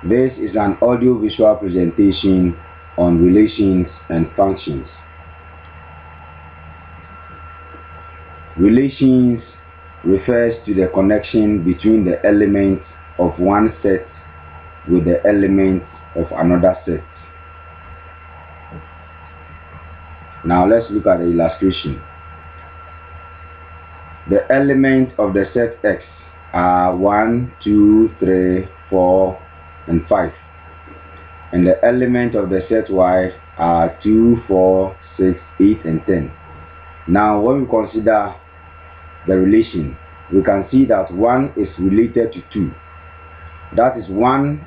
This is an audio-visual presentation on relations and functions. Relations refers to the connection between the elements of one set with the elements of another set. Now let's look at the illustration. The elements of the set X are 1, 2, 3, 4, and 5. And the element of the set Y are 2, 4, 6, 8, and 10. Now when we consider the relation, we can see that 1 is related to 2. That is, 1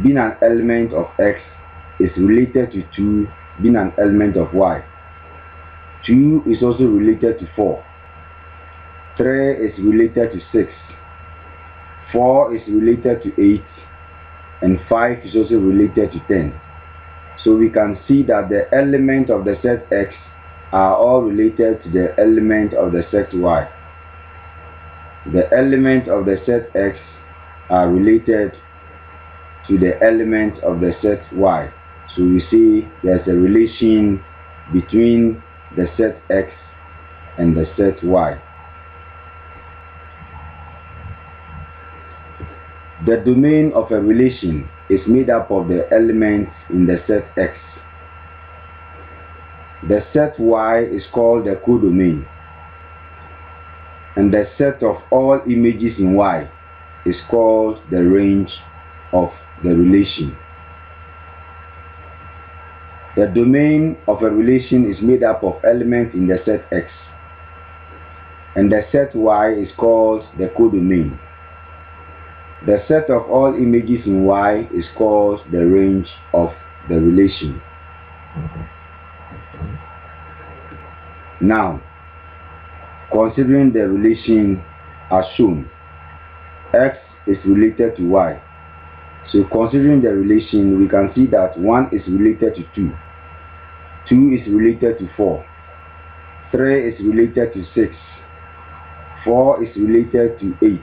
being an element of X is related to 2 being an element of Y. 2 is also related to 4. 3 is related to 6. 4 is related to 8. And 5 is also related to 10. So we can see that the element of the set X are all related to the element of the set Y. The element of the set X are related to the element of the set Y. So we see there's a relation between the set X and the set Y. The domain of a relation is made up of the elements in the set X. The set Y is called the codomain, and the set of all images in Y is called the range of the relation. The domain of a relation is made up of elements in the set X, and the set Y is called the codomain. The set of all images in Y is called the range of the relation. Now, considering the relation as shown, X is related to Y. So considering the relation, we can see that 1 is related to 2, 2 is related to 4, 3 is related to 6, 4 is related to 8,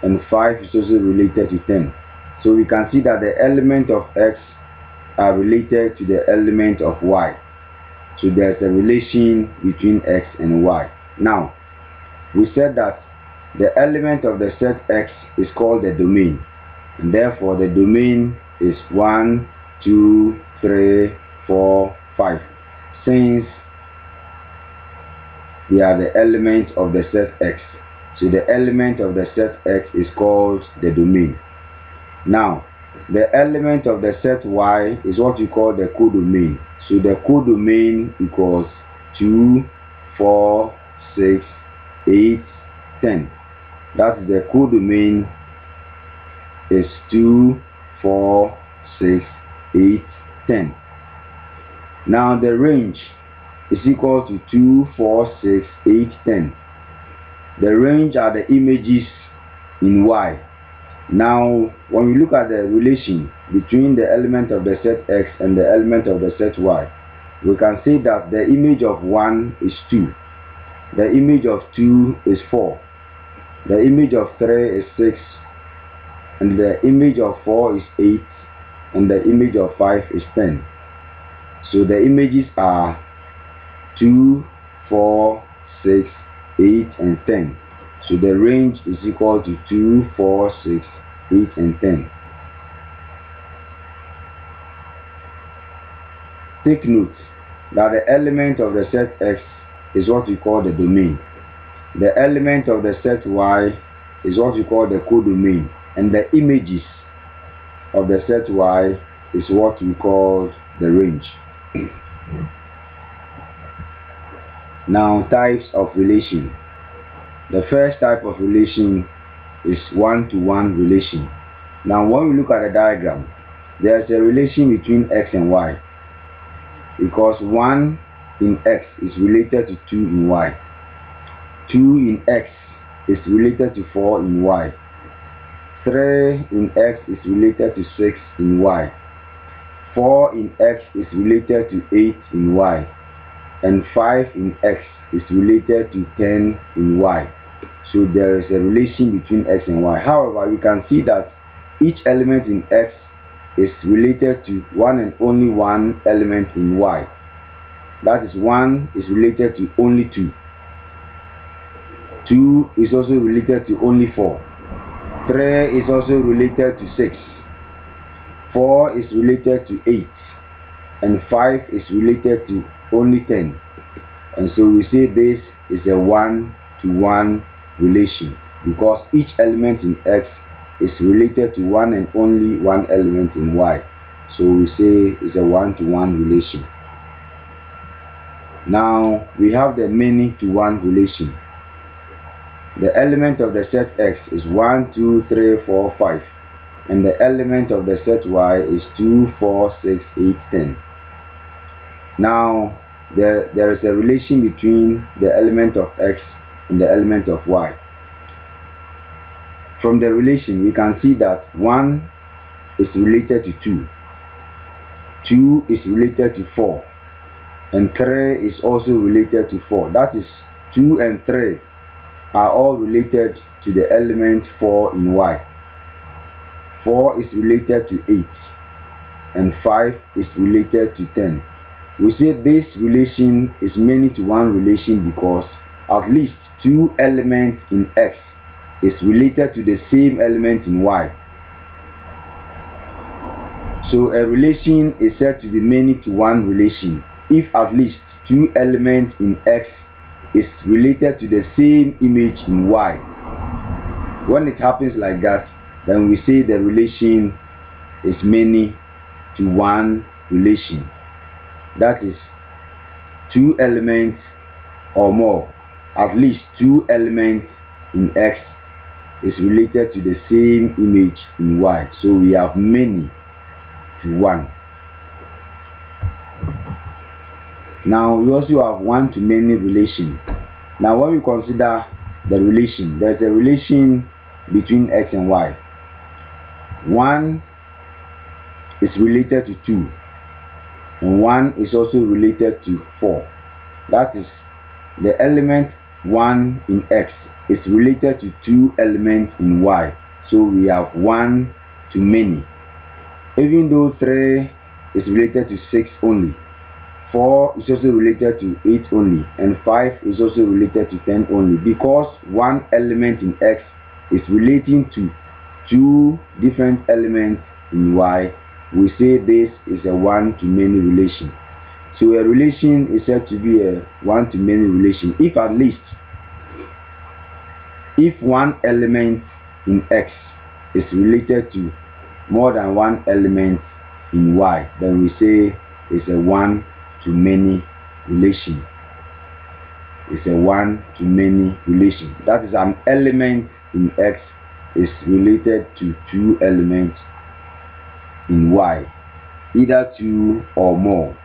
and 5 is also related to 10. So we can see that the element of X are related to the element of Y. So there's a relation between X and Y. Now, we said that the element of the set X is called the domain, and therefore the domain is 1, 2, 3, 4, 5, since they are the elements of the set X. So the element of the set X is called the domain. Now, the element of the set Y is what we call the codomain. So the codomain equals 2, 4, 6, 8, 10. That is, the codomain is 2, 4, 6, 8, 10. Now the range is equal to 2, 4, 6, 8, 10. The range are the images in Y. Now, when we look at the relation between the element of the set X and the element of the set Y, we can say that the image of 1 is 2, the image of 2 is 4, the image of 3 is 6, and the image of 4 is 8, and the image of 5 is 10. So the images are 2, 4, 6, 8, and 10. So the range is equal to 2, 4, 6, 8, and 10. Take note that the element of the set X is what we call the domain. The element of the set Y is what we call the codomain, and the images of the set Y is what we call the range. Now, types of relation. The first type of relation is one-to-one relation. Now when we look at the diagram, there is a relation between x and y, because 1 in x is related to 2 in y. 2 in x is related to 4 in y. 3 in x is related to 6 in y. 4 in x is related to 8 in y. And 5 in x is related to 10 in y. So there is a relation between x and y. However, you can see that each element in x is related to one and only one element in y. That is, 1 is related to only 2. 2 is also related to only 4. 3 is also related to 6. 4 is related to 8. And 5 is related to only 10. And so we say this is a one-to-one relation, because each element in x is related to one and only one element in y. So we say it's a one-to-one relation. Now we have the many-to-one relation. The element of the set x is 1, 2, 3, 4, 5. And the element of the set y is 2, 4, 6, 8, 10. Now there is a relation between the element of x and the element of y. From the relation, we can see that 1 is related to 2. 2 is related to 4. And 3 is also related to 4. That is, 2 and 3 are all related to the element 4 in y. 4 is related to 8. And 5 is related to 10. We say this relation is many-to-one relation because at least 2 elements in x is related to the same element in y. So a relation is said to be many-to-one relation if at least 2 elements in x is related to the same image in y. When it happens like that, then we say the relation is many-to-one relation. That is, 2 elements or more, at least 2 elements in x is related to the same image in y. So we have many-to-one. Now we also have one-to-many relation. Now when we consider the relation, there is a relation between x and y. 1 is related to 2. And 1 is also related to 4. That is, the element 1 in x is related to 2 elements in y. So we have one-to-many. Even though 3 is related to 6 only, 4 is also related to 8 only, and 5 is also related to 10 only, because one element in x is relating to 2 different elements in y. We say this is a one-to-many relation. So a relation is said to be a one-to-many relation if at least if one element in x is related to more than one element in y, then we say it's a one-to-many relation. It's a one-to-many relation. That is, an element in x is related to 2 elements in y, either 2 or more.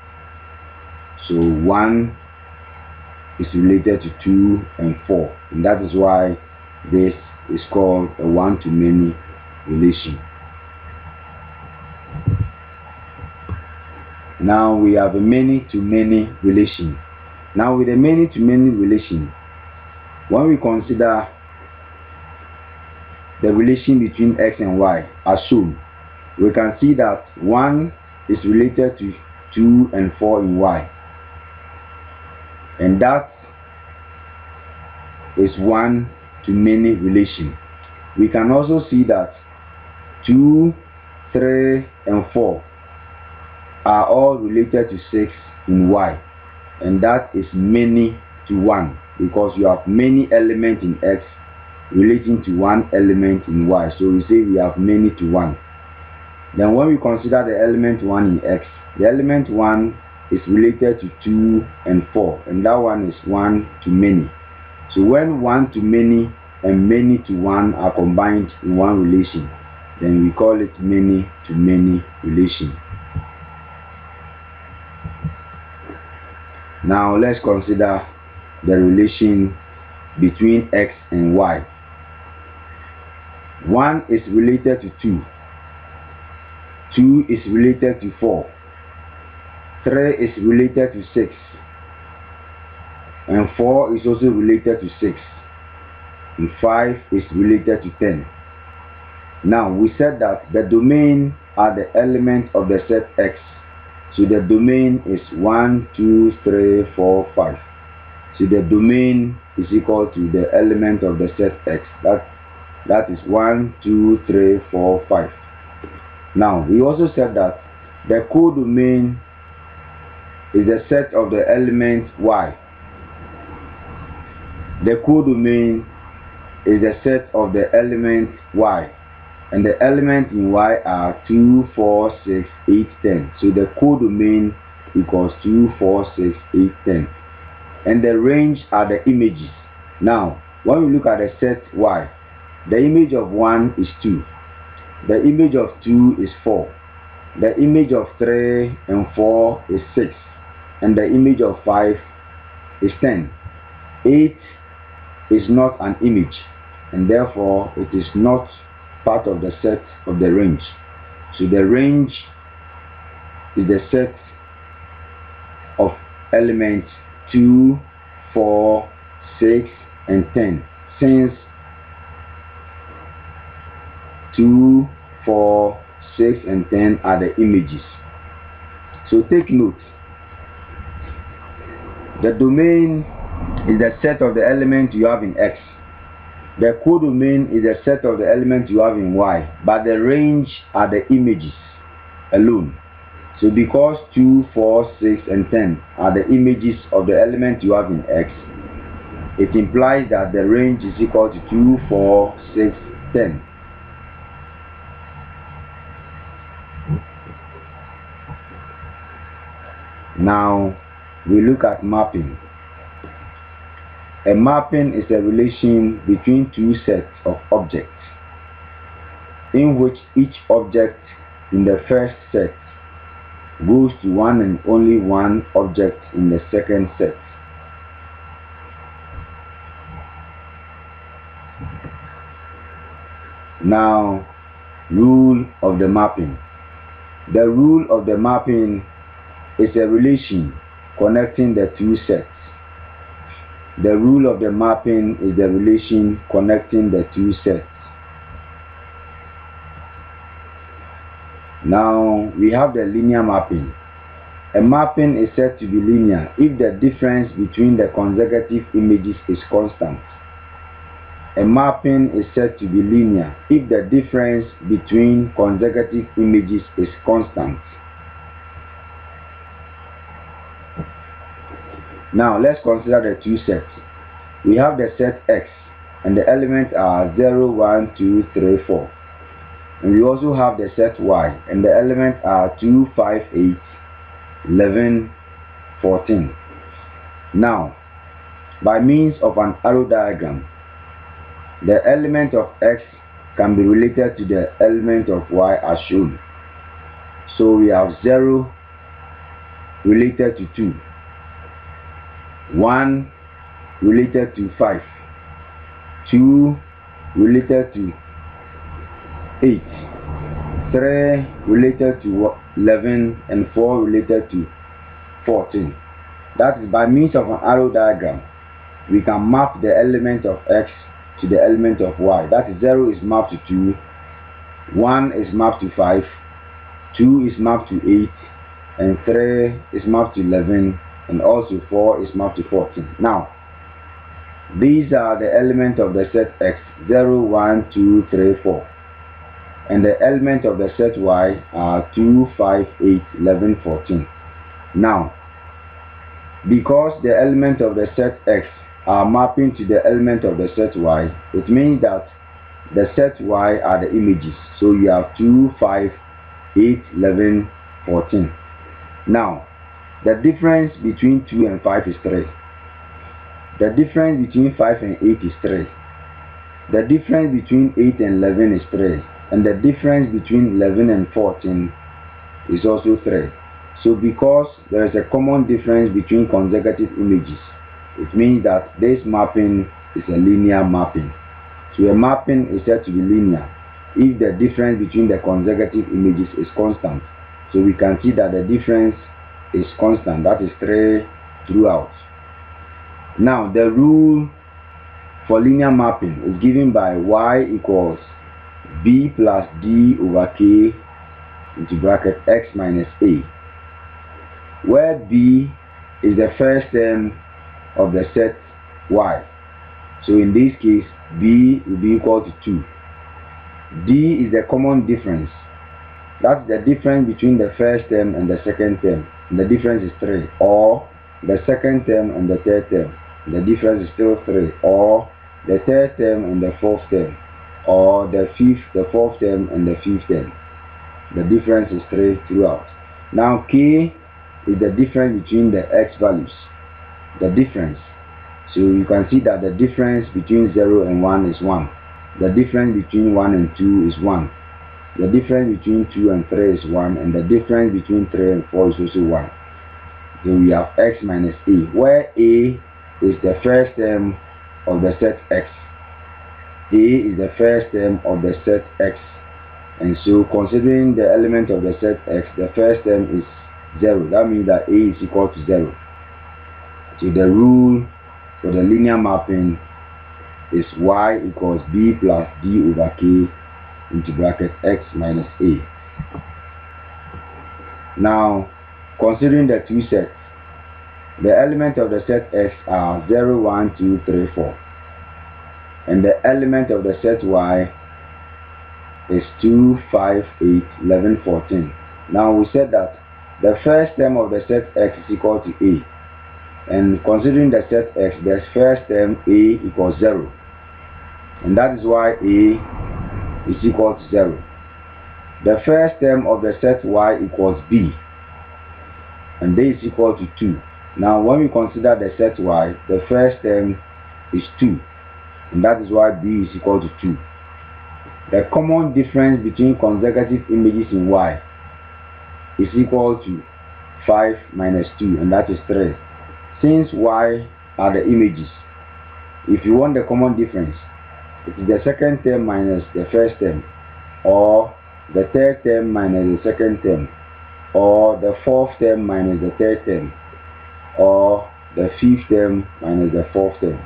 So 1 is related to 2 and 4, and that is why this is called a one-to-many relation. Now we have a many-to-many relation. Now with a many-to-many relation, when we consider the relation between x and y as shown, we can see that 1 is related to 2 and 4 in y, and that is one-to-many relation. We can also see that 2, 3, and 4 are all related to 6 in y, and that is many-to-one, because you have many elements in x relating to one element in y. So we say we have many-to-one. Then when we consider the element 1 in x, the element 1 is related to 2 and 4, and that one is one-to-many. So when one to many and many to one are combined in one relation, then we call it many to many relation. Now let's consider the relation between X and Y. 1 is related to 2. 2 is related to 4. 3 is related to 6. And 4 is also related to 6. And 5 is related to 10. Now we said that the domain are the elements of the set X. So the domain is 1, 2, 3, 4, 5. So the domain is equal to the element of the set X. That is 1, 2, 3, 4, 5. Now we also said that the codomain is the set of the element Y. The codomain is the set of the element Y. And the elements in Y are 2, 4, 6, 8, 10. So the codomain equals 2, 4, 6, 8, 10. And the range are the images. Now, when we look at the set Y, the image of 1 is 2. The image of 2 is 4. The image of 3 and 4 is 6. And the image of 5 is 10. 8 is not an image, and therefore it is not part of the set of the range. So the range is the set of elements 2, 4, 6, and 10. Since 2, 4, 6, and 10 are the images. So take note. The domain is the set of the elements you have in X. The codomain is the set of the elements you have in Y. But the range are the images alone. So because 2, 4, 6, and 10 are the images of the element you have in X, it implies that the range is equal to 2, 4, 6, 10. Now we look at mapping. A mapping is a relation between two sets of objects in which each object in the first set goes to one and only one object in the second set. Now, rule of the mapping. The rule of the mapping is a relation connecting the two sets. The rule of the mapping is the relation connecting the two sets. Now we have the linear mapping. A mapping is said to be linear if the difference between the consecutive images is constant. A mapping is said to be linear if the difference between consecutive images is constant. Now let's consider the two sets. We have the set X and the elements are 0, 1, 2, 3, 4. And we also have the set Y and the elements are 2, 5, 8, 11, 14. Now, by means of an arrow diagram, the element of X can be related to the element of Y as shown. So we have 0 related to 2. 1 related to 5, 2 related to 8, 3 related to 11, and 4 related to 14. That is by means of an arrow diagram, we can map the element of X to the element of Y. That is 0 is mapped to 2, 1 is mapped to 5, 2 is mapped to 8, and 3 is mapped to 11, and also 4 is mapped to 14. Now, these are the elements of the set X, 0, 1, 2, 3, 4. And the element of the set Y are 2, 5, 8, 11, 14. Now, because the element of the set X are mapping to the element of the set Y, it means that the set Y are the images. So you have 2, 5, 8, 11, 14. Now, the difference between 2 and 5 is 3. The difference between 5 and 8 is 3. The difference between 8 and 11 is 3. And the difference between 11 and 14 is also 3. So because there is a common difference between consecutive images, it means that this mapping is a linear mapping. So a mapping is said to be linear if the difference between the consecutive images is constant. So we can see that the difference is constant, that is 3 throughout. Now the rule for linear mapping is given by y equals b plus d over k into bracket x minus a, where b is the first term of the set y. So in this case, b will be equal to 2. D is the common difference. That's the difference between the first term and the second term. The difference is 3. Or the second term and the third term. The difference is still 3. Or the third term and the fourth term. Or the fourth term and the fifth term. The difference is 3 throughout. Now k is the difference between the x values. The difference. So you can see that the difference between 0 and 1 is 1. The difference between 1 and 2 is 1. The difference between 2 and 3 is 1. And the difference between 3 and 4 is also 1. So we have x minus a, where a is the first term of the set x. A is the first term of the set x. And so considering the element of the set x, the first term is 0. That means that a is equal to 0. So the rule for the linear mapping is y equals b plus d over k into bracket x minus a. Now, considering the two sets, the elements of the set x are 0, 1, 2, 3, 4. And the element of the set y is 2, 5, 8, 11, 14. Now we said that the first term of the set x is equal to a. And considering the set x, the first term a equals 0. And that is why a is equal to 0. The first term of the set y equals b. And b is equal to 2. Now when we consider the set y, the first term is 2. And that is why b is equal to 2. The common difference between consecutive images in y is equal to 5 minus 2, and that is 3. Since y are the images, if you want the common difference, it is the second term minus the first term, or the third term minus the second term, or the fourth term minus the third term, or the fifth term minus the fourth term.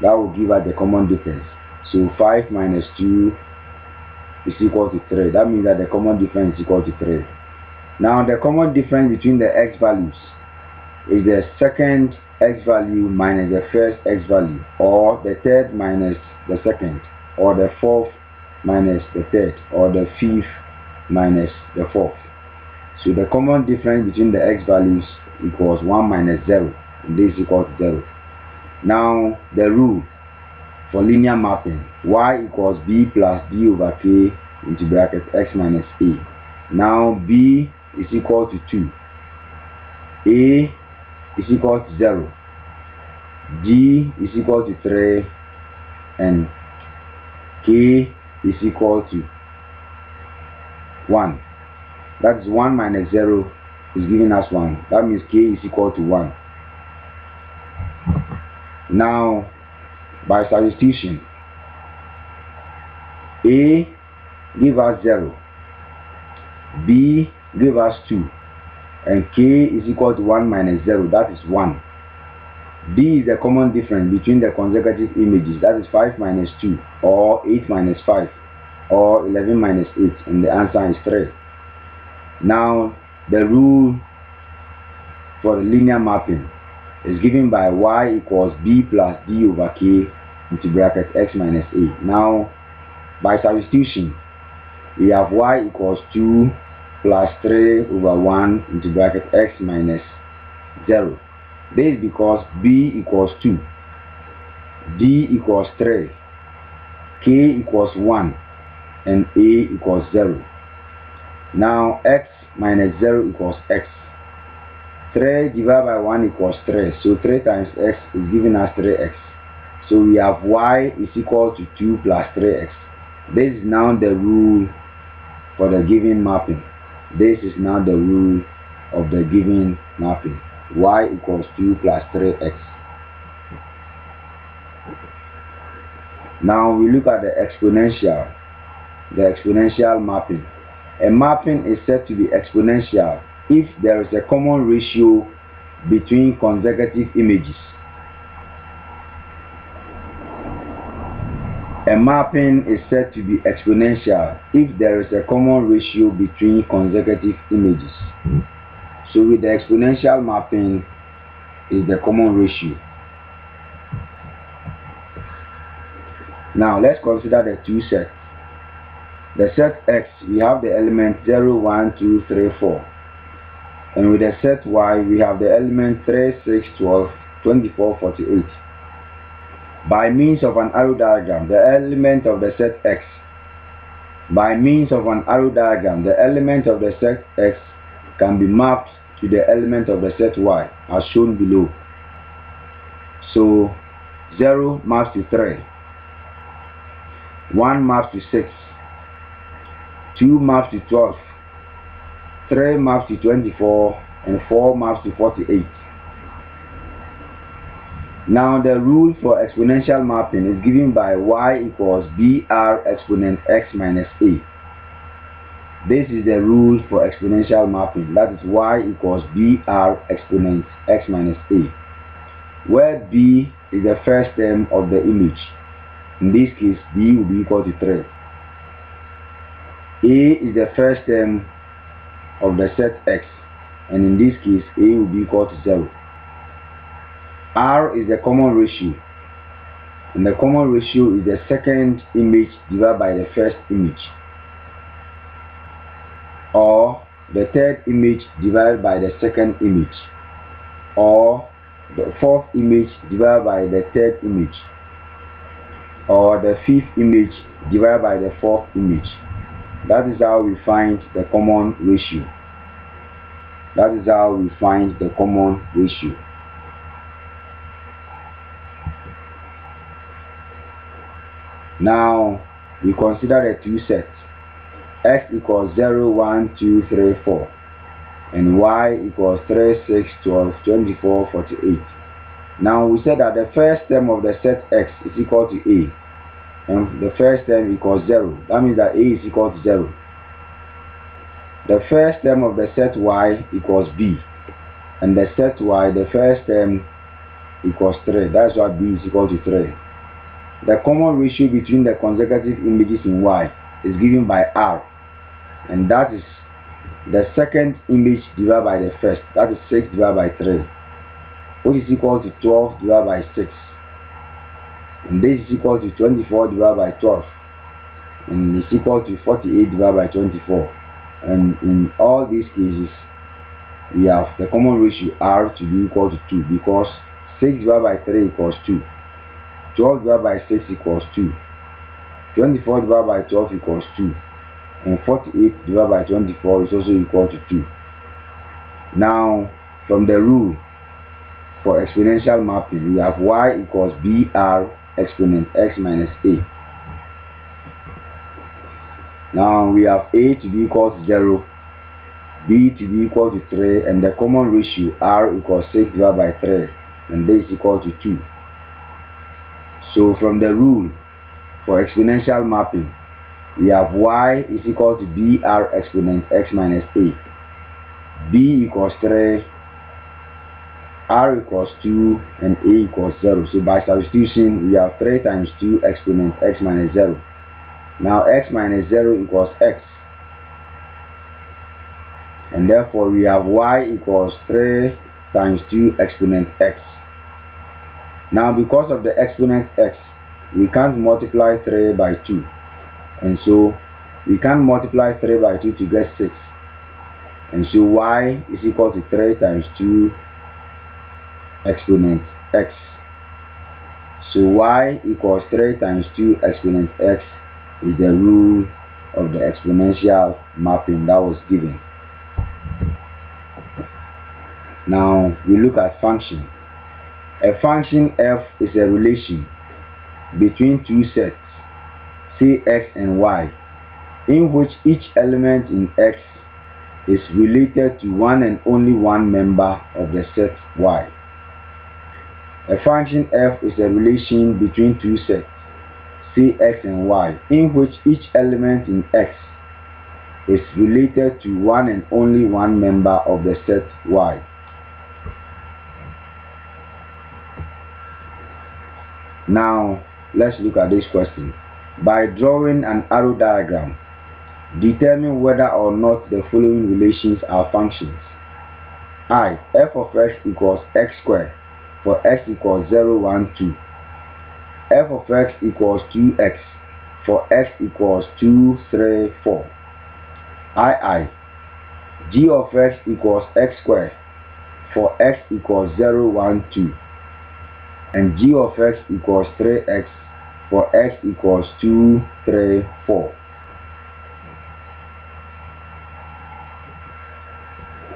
That will give us the common difference. So 5 minus 2 is equal to 3. That means that the common difference is equal to 3. Now the common difference between the x values is the second x value minus the first x value, or the third minus the second, or the fourth minus the third, or the fifth minus the fourth. So the common difference between the x values equals 1 minus 0, and this is equal to 0. Now the rule for linear mapping, y equals b plus d over k into bracket x minus a. Now b is equal to 2, a is equal to 0, d is equal to 3, and k is equal to 1. That is 1 minus 0 is giving us 1. That means k is equal to 1. Now, by substitution, a give us 0, b give us 2, and k is equal to 1 minus 0, that is 1. D is the common difference between the consecutive images, that is 5 minus 2, or 8 minus 5, or 11 minus 8, and the answer is 3. Now, the rule for the linear mapping is given by y equals b plus d over k into bracket x minus a. Now, by substitution, we have y equals 2 plus 3 over 1 into bracket x minus 0. This is because b equals 2, d equals 3, k equals 1, and a equals 0. Now x minus 0 equals x. 3 divided by 1 equals 3. So 3 times x is giving us 3x. So we have y is equal to 2 plus 3x. This is now the rule for the given mapping. This is now the rule of the given mapping. Y equals 2 plus 3x. Now we look at the exponential mapping. A mapping is said to be exponential if there is a common ratio between consecutive images. A mapping is said to be exponential if there is a common ratio between consecutive images. So with the exponential mapping is the common ratio. Now let's consider the two sets. The set X, we have the element 0, 1, 2, 3, 4. And with the set Y, we have the element 3, 6, 12, 24, 48. By means of an arrow diagram, the element of the set X. By means of an arrow diagram, the element of the set X can be mapped to the element of the set Y, as shown below. So 0 maps to 3, 1 maps to 6, 2 maps to 12, 3 maps to 24, and 4 maps to 48. Now the rule for exponential mapping is given by y equals br exponent x minus a. This is the rule for exponential mapping. That is y equals br exponent x minus a, where b is the first term of the image. In this case, b will be equal to 3. A is the first term of the set X, and in this case A will be equal to 0. R is the common ratio, and the common ratio is the second image divided by the first image, or the third image divided by the second image, or the fourth image divided by the third image, or the fifth image divided by the fourth image. That is how we find the common ratio. That is how we find the common ratio. Now we consider the two sets. X equals 0, 1, 2, 3, 4. And y equals 3, 6, 12, 24, 48. Now we said that the first term of the set X is equal to A, and the first term equals 0. That means that A is equal to 0. The first term of the set Y equals B, and the set Y, the first term equals 3. That's why B is equal to 3. The common ratio between the consecutive images in Y is given by R, and that is the second image divided by the first. That is 6 divided by 3, which is equal to 12 divided by 6. And this is equal to 24 divided by 12, and it's equal to 48 divided by 24. And in all these cases, we have the common ratio R to be equal to 2, because 6 divided by 3 equals 2, 12 divided by 6 equals 2, 24 divided by 12 equals 2, and 48 divided by 24 is also equal to 2. Now, from the rule for exponential mapping, we have y equals br exponent x minus a. Now we have a to be equal to 0, b to be equal to 3, and the common ratio r equals 6 divided by 3, and this is equal to 2. So from the rule for exponential mapping, we have y is equal to br exponent x minus a, b equals 3, r equals 2, and a equals 0. So by substitution, we have 3 times 2 exponent x minus 0. Now x minus 0 equals x, and therefore we have y equals 3 times 2 exponent x. Now because of the exponent x, we can't multiply 3 by 2, and so we can't multiply 3 by 2 to get 6, and so y is equal to 3 times 2 exponent x. So y equals 3 times 2 exponent x is the rule of the exponential mapping that was given. Now we look at function. A function f is a relation between two sets, say x and y, in which each element in x is related to one and only one member of the set y. A function f is a relation between two sets, say x and y, in which each element in x is related to one and only one member of the set y. Now let's look at this question. By drawing an arrow diagram, determine whether or not the following relations are functions. I, f of x equals x squared for x equals 0, 1, 2. F of x equals 2x for x equals 2, 3, 4. G of x equals x squared for x equals 0, 1, 2. And g of x equals 3x for x equals 2, 3, 4.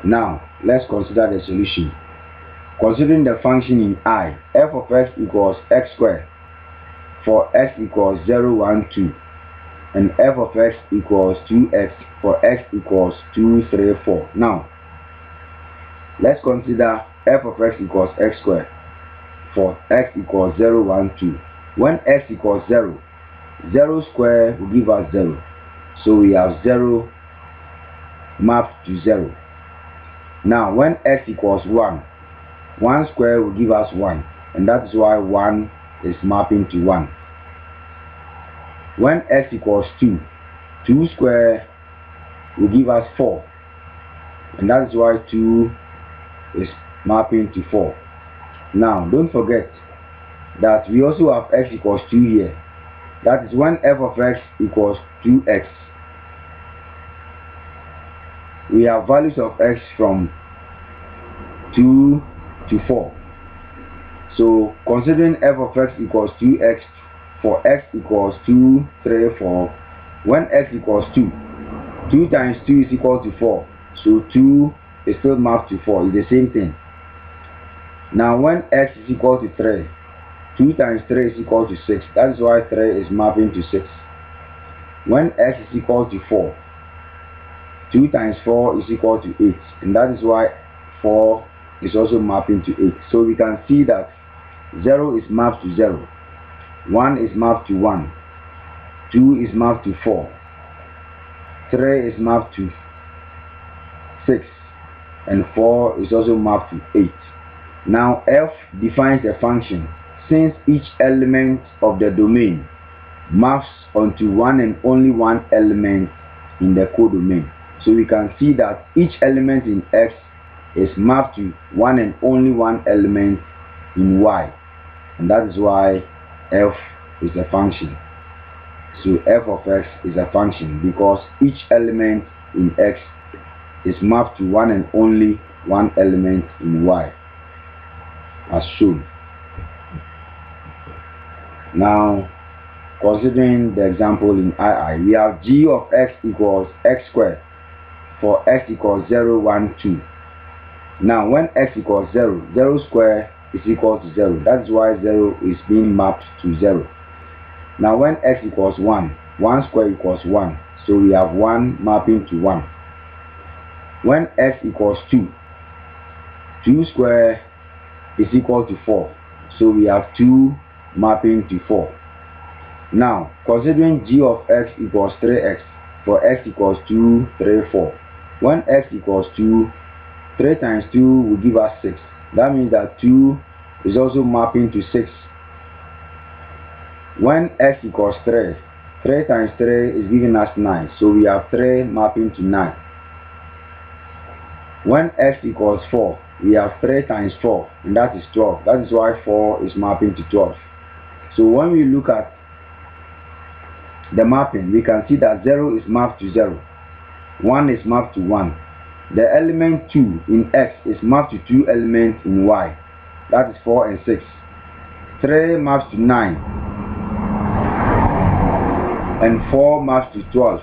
Now, let's consider the solution. Considering the function in I, f of x equals x squared for x equals 0, 1, 2, and f of x equals 2x for x equals 2, 3, 4. Now, let's consider f of x equals x squared for x equals 0, 1, 2. When x equals 0, 0 square will give us 0. So we have 0 mapped to 0. Now when x equals 1, 1 square will give us 1. And that is why 1 is mapping to 1. When x equals 2, 2 square will give us 4. And that is why 2 is mapping to 4. Now don't forget that we also have x equals 2 here. That is when f of x equals 2x. We have values of x from 2 to 4. So considering f of x equals 2x for x equals 2, 3, 4, when x equals 2, 2 times 2 is equal to 4. So 2 is still mapped to 4. It's the same thing. Now when x is equal to 3, 2 times 3 is equal to 6. That is why 3 is mapping to 6. When x is equal to 4, 2 times 4 is equal to 8. And that is why 4 is also mapping to 8. So we can see that 0 is mapped to 0. 1 is mapped to 1. 2 is mapped to 4. 3 is mapped to 6. And 4 is also mapped to 8. Now f defines a function since each element of the domain maps onto one and only one element in the codomain. So we can see that each element in x is mapped to one and only one element in y. And that is why f is a function. So f of x is a function because each element in x is mapped to one and only one element in y, as shown. Now, considering the example in II, we have g of x equals x squared for x equals 0, 1, 2. Now, when x equals 0, 0 square is equal to 0. That's why 0 is being mapped to 0. Now, when x equals 1, 1 square equals 1. So we have 1 mapping to 1. When x equals 2, 2 square is equal to 4. So we have 2 mapping to 4. Now, considering g of x equals 3x for x equals 2, 3, 4. When x equals 2, 3 times 2 will give us 6. That means that 2 is also mapping to 6. When x equals 3, 3 times 3 is giving us 9. So we have 3 mapping to 9. When x equals 4, we have 3 times 4, and that is 12. That is why 4 is mapping to 12. So when we look at the mapping, we can see that 0 is mapped to 0. 1 is mapped to 1. The element 2 in x is mapped to 2 elements in y. That is 4 and 6. 3 maps to 9. And 4 maps to 12.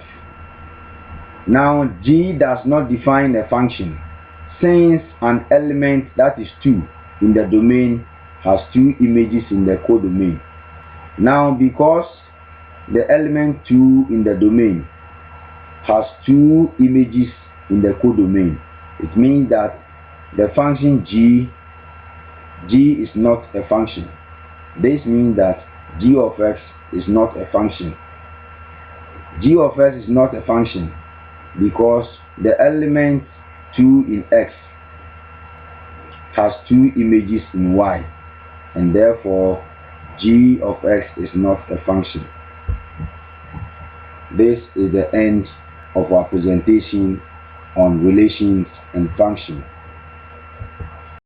Now, g does not define a function since an element that is 2 in the domain has 2 images in the codomain. Now, because the element 2 in the domain has 2 images in the codomain, it means that the function g is not a function. This means that g of x is not a function. G of x is not a function because the element 2 in x has 2 images in y, and therefore g of x is not a function. This is the end of our presentation on relations and functions.